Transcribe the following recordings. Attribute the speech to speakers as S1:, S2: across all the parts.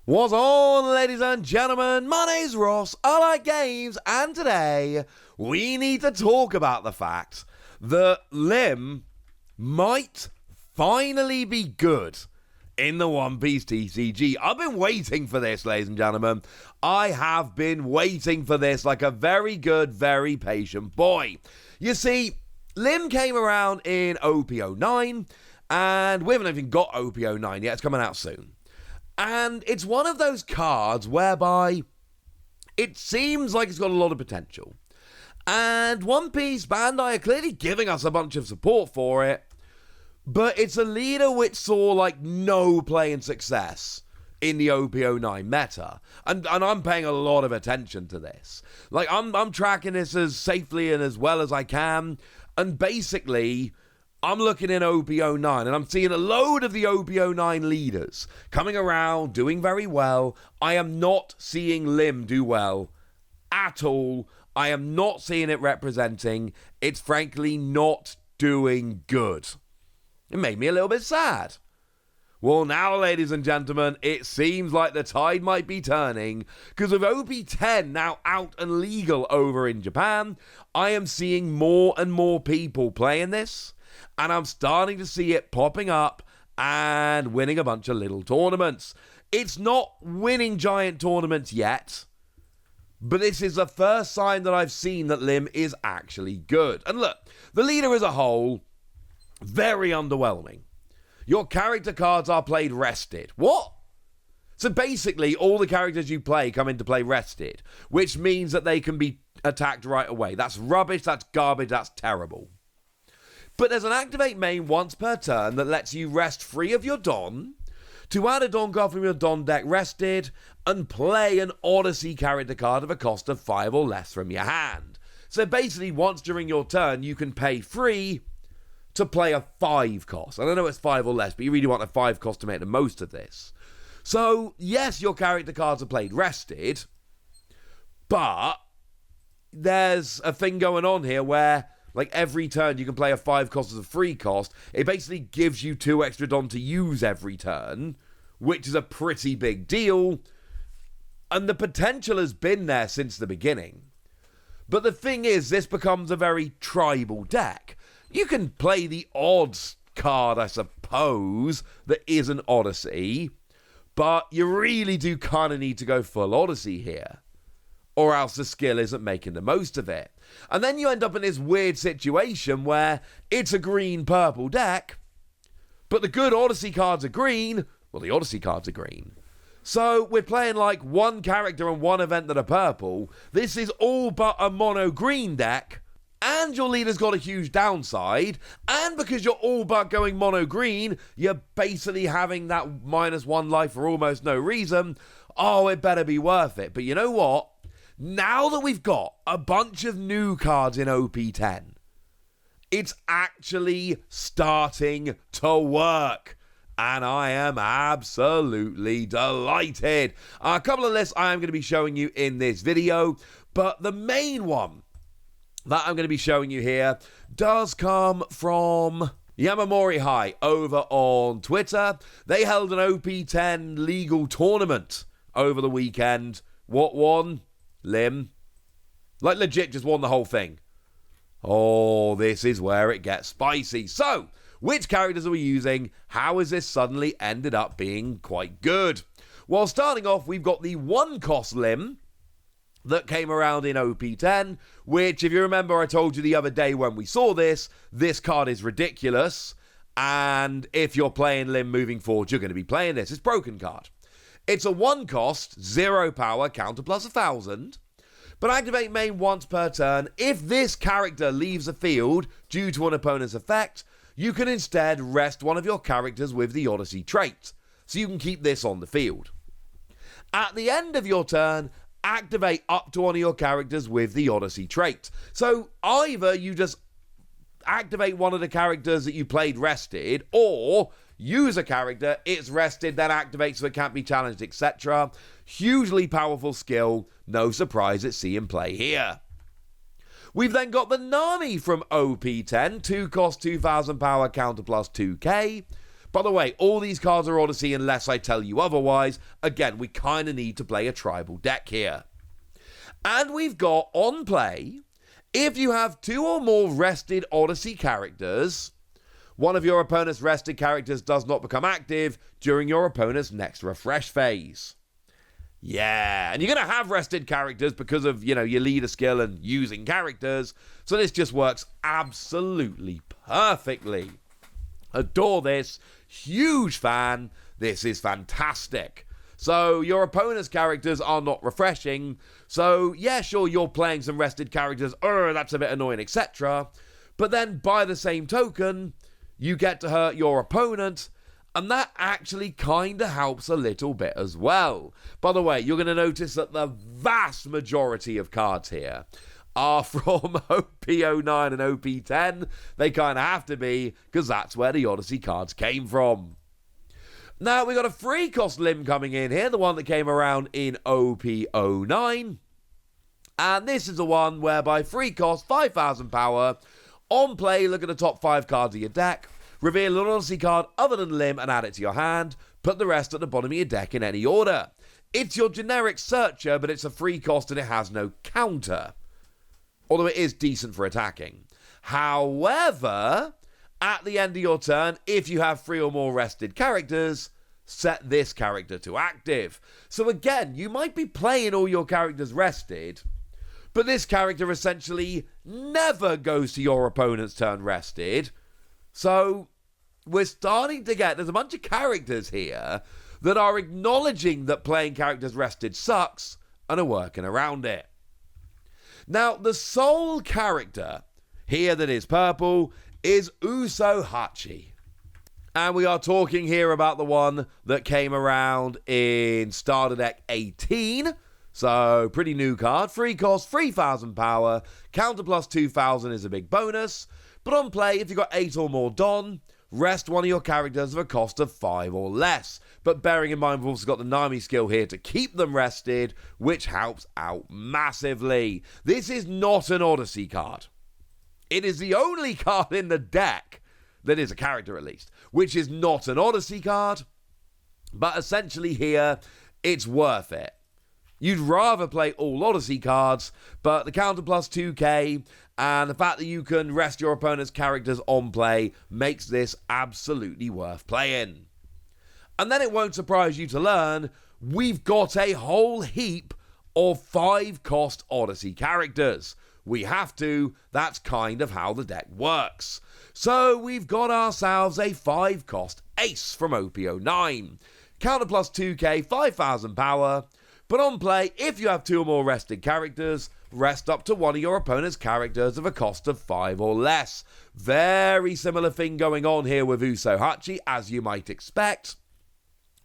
S1: What's on, ladies and gentlemen? My name's Ross, I like games, and today we need to talk about the fact that Lim might finally be good in the One Piece TCG. I've been waiting for this, ladies and gentlemen. I have been waiting for this like a very good, very patient boy. You see, Lim came around in OP-10, and we haven't even got OP-10 yet. It's coming out soon. And it's one of those cards whereby it seems like it's got a lot of potential. And One Piece Bandai are clearly giving us a bunch of support for it. But it's a leader which saw like no play and success in the OP-10 meta. And I'm paying a lot of attention to this. Like I'm tracking this as safely and as well as I can. And basically, I'm looking in OP-10 and I'm seeing a load of the OP-10 leaders coming around, doing very well. I am not seeing Lim do well at all. I am not seeing it representing. It's frankly not doing good. It made me a little bit sad. Well, now, ladies and gentlemen, it seems like the tide might be turning, because with OP-10 now out and legal over in Japan, I am seeing more and more people playing this. And I'm starting to see it popping up and winning a bunch of little tournaments. It's not winning giant tournaments yet, but this is the first sign that I've seen that Lim is actually good. And look, the leader as a whole, very underwhelming. Your character cards are played rested. What? So basically, all the characters you play come into play rested, which means that they can be attacked right away. That's rubbish, that's garbage, that's terrible. But there's an activate main once per turn that lets you rest free of your Don, to add a Don card from your Don deck rested, and play an Odyssey character card of a cost of 5 or less from your hand. So basically, once during your turn, you can pay free to play a 5 cost. I don't know it's 5 or less, but you really want a 5 cost to make the most of this. So, yes, your character cards are played rested, but there's a thing going on here where like every turn you can play a 5 cost as a free cost. It basically gives you 2 extra Don to use every turn, which is a pretty big deal. And the potential has been there since the beginning. But the thing is, this becomes a very tribal deck. You can play the odds card, I suppose, that is an Odyssey, but you really do kind of need to go full Odyssey here, or else the skill isn't making the most of it. And then you end up in this weird situation where it's a green-purple deck, but the good Odyssey cards are green. Well, the Odyssey cards are green. So we're playing like one character and one event that are purple. This is all but a mono-green deck, and your leader's got a huge downside, and because you're all but going mono-green, you're basically having that -1 life for almost no reason. Oh, it better be worth it. But you know what? Now that we've got a bunch of new cards in OP-10, it's actually starting to work. And I am absolutely delighted. A couple of lists I am going to be showing you in this video, but the main one that I'm going to be showing you here does come from Yamamori High over on Twitter. They held an OP-10 legal tournament over the weekend. What won? Lim. Like legit just won the whole thing. Oh, this is where it gets spicy. So, which characters are we using? How has this suddenly ended up being quite good? Well, starting off, we've got the 1-cost Lim that came around in OP-10, which, if you remember, I told you the other day when we saw this card is ridiculous, and if you're playing Lim moving forward, you're going to be playing this. It's broken card. It's a 1-cost, 0 power, counter plus 1,000, but activate main once per turn. If this character leaves the field due to an opponent's effect, you can instead rest one of your characters with the Odyssey trait, so you can keep this on the field. At the end of your turn, activate up to one of your characters with the Odyssey trait. So either you just activate one of the characters that you played rested, or use a character, it's rested, then activates so it can't be challenged, etc. Hugely powerful skill, no surprise at seeing play here. We've then got the Nami from OP-10, 2 cost 2,000 power, counter plus 2k. By the way, all these cards are Odyssey unless I tell you otherwise. Again, we kind of need to play a tribal deck here. And we've got on play, if you have 2 or more rested Odyssey characters, one of your opponent's rested characters does not become active during your opponent's next refresh phase. Yeah, and you're going to have rested characters because of, your leader skill and using characters, so this just works absolutely perfectly. Adore this. Huge fan. This is fantastic. So your opponent's characters are not refreshing. So yeah, sure, you're playing some rested characters. That's a bit annoying, etc. But then by the same token, you get to hurt your opponent. And that actually kind of helps a little bit as well. By the way, you're going to notice that the vast majority of cards here are from OP-09 and OP-10. They kind of have to be, because that's where the Odyssey cards came from. Now, we got a free cost limb coming in here, the one that came around in OP-09. And this is the one whereby free cost, 5,000 power. On play, look at the top 5 cards of your deck. Reveal an Odyssey card other than limb and add it to your hand. Put the rest at the bottom of your deck in any order. It's your generic searcher, but it's a free cost and it has no counter. Although it is decent for attacking. However, at the end of your turn, if you have 3 or more rested characters, set this character to active. So again, you might be playing all your characters rested, but this character essentially never goes to your opponent's turn rested. So we're starting to get, there's a bunch of characters here that are acknowledging that playing characters rested sucks and are working around it. Now, the sole character here that is purple is Uso Hachi. And we are talking here about the one that came around in Starter Deck 18. So, pretty new card. Free cost, 3,000 power. Counter plus 2,000 is a big bonus. But on play, if you've got 8 or more Don, rest one of your characters of a cost of 5 or less. But bearing in mind, we've also got the Nami skill here to keep them rested, which helps out massively. This is not an Odyssey card. It is the only card in the deck, that is a character at least, which is not an Odyssey card. But essentially here, it's worth it. You'd rather play all Odyssey cards, but the counter plus 2k and the fact that you can rest your opponent's characters on play makes this absolutely worth playing. And then it won't surprise you to learn we've got a whole heap of 5-cost Odyssey characters. We have to, that's kind of how the deck works. So we've got ourselves a 5-cost Ace from OP-09. Counter plus 2k, 5,000 power. But on play, if you have 2 or more rested characters, rest up to one of your opponent's characters of a cost of 5 or less. Very similar thing going on here with Uso Hachi, as you might expect.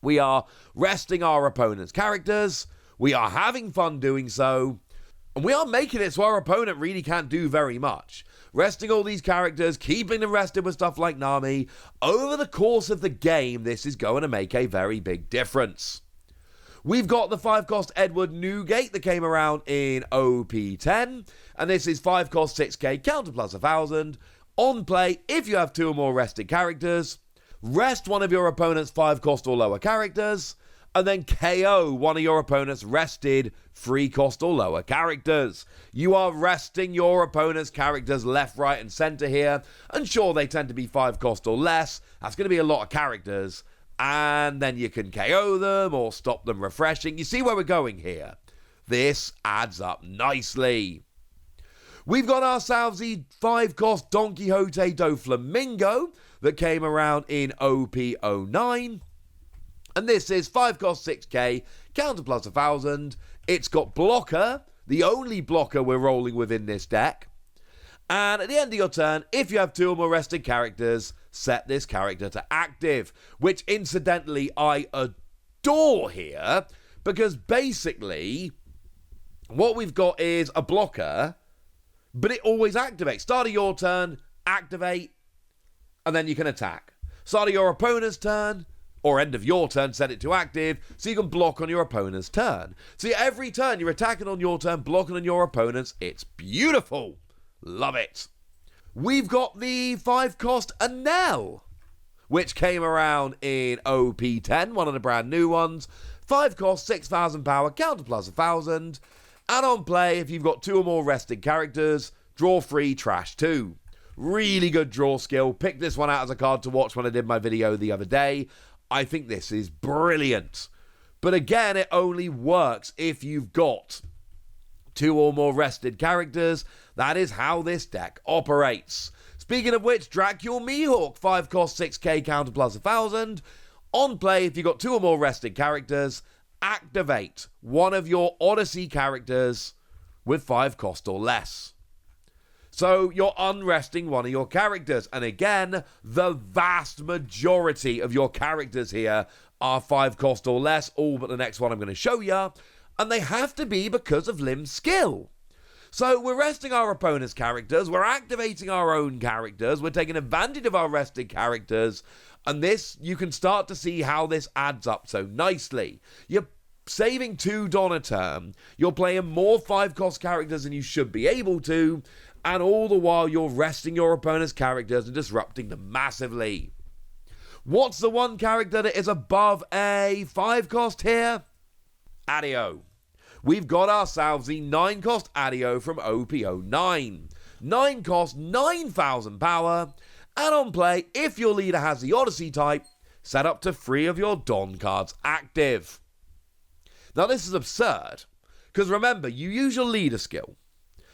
S1: We are resting our opponent's characters, we are having fun doing so, and we are making it so our opponent really can't do very much. Resting all these characters, keeping them rested with stuff like Nami, over the course of the game, this is going to make a very big difference. We've got the 5-cost Edward Newgate that came around in OP-10, and this is 5-cost 6k, counter plus 1,000. On play, if you have 2 or more rested characters, rest one of your opponent's 5-cost or lower characters, and then KO one of your opponent's rested 3-cost or lower characters. You are resting your opponent's characters left, right, and centre here, and sure, they tend to be 5-cost or less. That's going to be a lot of characters. And then you can KO them or stop them refreshing. You see where we're going here? This adds up nicely. We've got ourselves the 5-cost Don Quixote do Flamingo that came around in OP-09. And this is 5-cost 6k, counter plus 1,000. It's got blocker, the only blocker we're rolling with in this deck. And at the end of your turn, if you have 2 or more rested characters, set this character to active, which incidentally I adore here, because basically what we've got is a blocker, but it always activates. Start of your turn, activate, and then you can attack. Start of your opponent's turn, or end of your turn, set it to active, so you can block on your opponent's turn. So every turn you're attacking on your turn, blocking on your opponent's. It's beautiful. Love it. We've got the 5-cost Anel, which came around in OP-10, one of the brand new ones. 5 cost, 6,000 power, counter plus 1,000. And on play, if you've got 2 or more rested characters, draw 3, trash 2. Really good draw skill. Picked this one out as a card to watch when I did my video the other day. I think this is brilliant. But again, it only works if you've got 2 or more rested characters. That is how this deck operates. Speaking of which, Dracula Mihawk, 5 cost, 6k, counter plus 1,000. On play, if you've got 2 or more rested characters, activate one of your Odyssey characters with 5 cost or less. So you're unresting one of your characters. And again, the vast majority of your characters here are 5 cost or less, all but the next one I'm going to show you. And they have to be because of Lim's skill. So we're resting our opponent's characters, we're activating our own characters, we're taking advantage of our rested characters, and this, you can start to see how this adds up so nicely. You're saving 2 Don a turn, you're playing more 5 cost characters than you should be able to, and all the while you're resting your opponent's characters and disrupting them massively. What's the one character that is above a 5 cost here? Adio. We've got ourselves the 9 cost Adio from OP-10. 9 cost, 9,000 power, and on play, if your leader has the Odyssey type, set up to 3 of your Don cards active. Now this is absurd, because remember, you use your leader skill.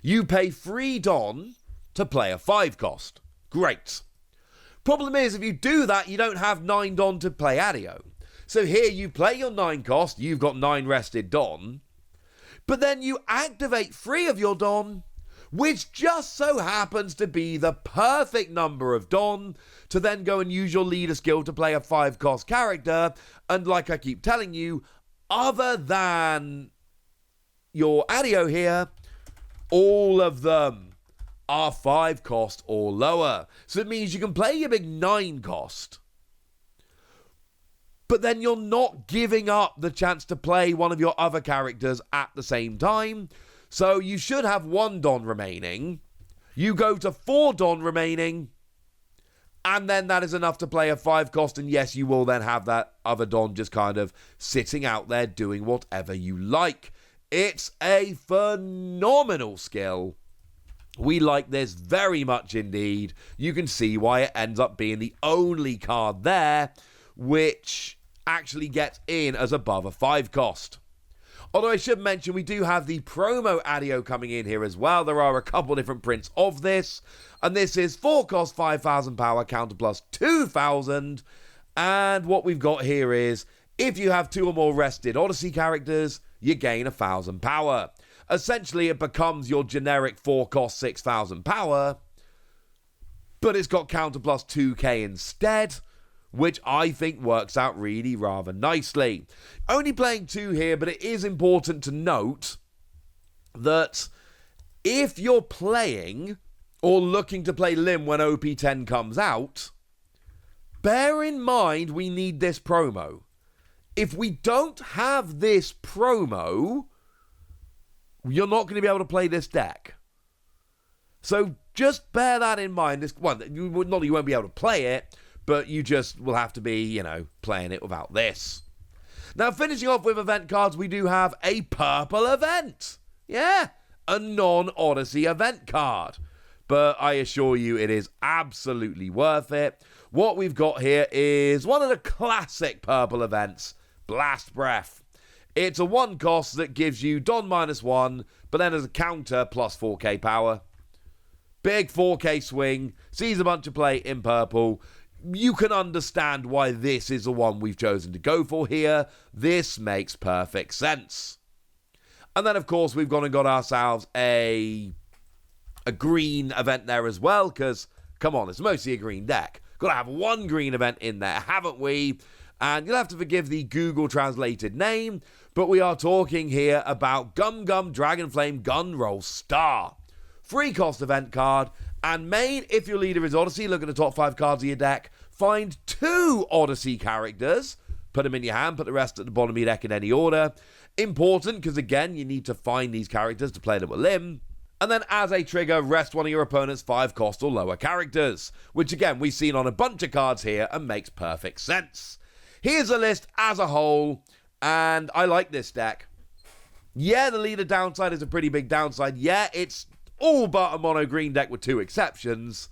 S1: You pay 3 Don to play a 5 cost. Great. Problem is, if you do that, you don't have 9 Don to play Adio. So here you play your 9 cost, you've got 9 rested Don, but then you activate 3 of your Don, which just so happens to be the perfect number of Don to then go and use your leader skill to play a 5 cost character. And like I keep telling you, other than your Adio here, all of them are 5 cost or lower. So it means you can play your big 9 cost, but then you're not giving up the chance to play one of your other characters at the same time. So you should have 1 Don remaining. You go to 4 Don remaining, and then that is enough to play a 5 cost, and yes, you will then have that other Don just kind of sitting out there doing whatever you like. It's a phenomenal skill. We like this very much indeed. You can see why it ends up being the only card there which actually gets in as above a 5 cost. Although I should mention, we do have the promo Adio coming in here as well. There are a couple different prints of this. And this is 4 cost, 5,000 power, counter plus 2,000. And what we've got here is, if you have 2 or more rested Odyssey characters, you gain 1,000 power. Essentially, it becomes your generic 4 cost, 6,000 power, but it's got counter plus 2k instead, which I think works out really rather nicely. Only playing 2 here, but it is important to note that if you're playing or looking to play Lim when OP-10 comes out, bear in mind we need this promo. If we don't have this promo, you're not going to be able to play this deck. So just bear that in mind. This one, you won't be able to play it, but you just will have to be, playing it without this. Now, finishing off with event cards, we do have a purple event. Yeah, a non-Odyssey event card. But I assure you, it is absolutely worth it. What we've got here is one of the classic purple events, Blast Breath. It's a 1 cost that gives you Don -1, but then as a counter, plus 4k power. Big 4k swing, sees a bunch of play in purple. You can understand why this is the one we've chosen to go for here. This makes perfect sense. And then, of course, we've gone and got ourselves a green event there as well, because, come on, it's mostly a green deck. Got to have 1 green event in there, haven't we? And you'll have to forgive the Google translated name, but we are talking here about Gum Gum Dragonflame Gunroll Star. 3 cost event card, and main, if your leader is Odyssey, look at the top 5 cards of your deck, find 2 Odyssey characters, put them in your hand, put the rest at the bottom of your deck in any order. Important, because again, you need to find these characters to play them with Lim. And then as a trigger, rest one of your opponent's 5 cost or lower characters, which again we've seen on a bunch of cards here and makes perfect sense. Here's a list as a whole, and I like this deck. Yeah, the leader downside is a pretty big downside. Yeah, it's all but a mono green deck with 2 exceptions.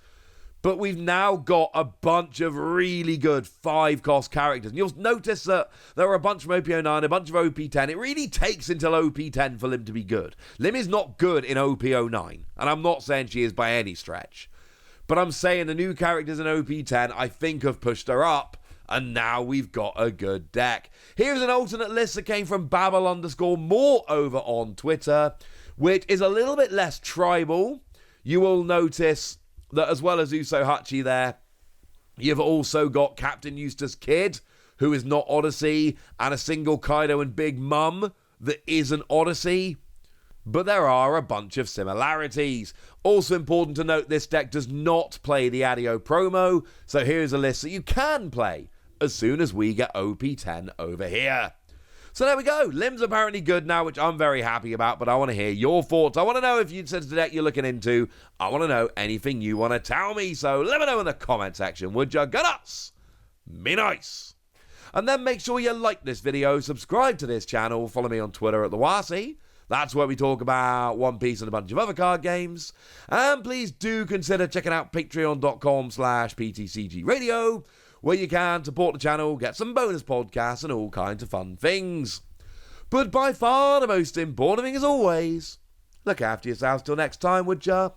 S1: But we've now got a bunch of really good 5-cost characters. And you'll notice that there are a bunch from OP-09, a bunch of OP-10. It really takes until OP-10 for Lim to be good. Lim is not good in OP-09. And I'm not saying she is by any stretch. But I'm saying the new characters in OP-10, I think, have pushed her up. And now we've got a good deck. Here's an alternate list that came from Babel_more over on Twitter, which is a little bit less tribal. You will notice that as well as Uso Hachi there, you've also got Captain Eustace Kidd, who is not Odyssey, and a single Kaido and Big Mum that isn't Odyssey. But there are a bunch of similarities. Also important to note, this deck does not play the Adio promo, so here's a list that you can play as soon as we get OP-10 over here. So there we go. Lim's apparently good now, which I'm very happy about, but I want to hear your thoughts. I want to know if you said the deck you're looking into. I want to know anything you want to tell me, so let me know in the comment section, would you? Good us. Be nice. And then make sure you like this video, subscribe to this channel, follow me on Twitter at the Wasi. That's where we talk about One Piece and a bunch of other card games. And please do consider checking out patreon.com/PTCG Radio, where you can support the channel, get some bonus podcasts and all kinds of fun things. But by far the most important thing, as always, look after yourselves till next time, would ya?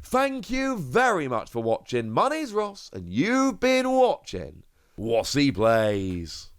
S1: Thank you very much for watching. My name's Ross, and you've been watching Wasi Plays.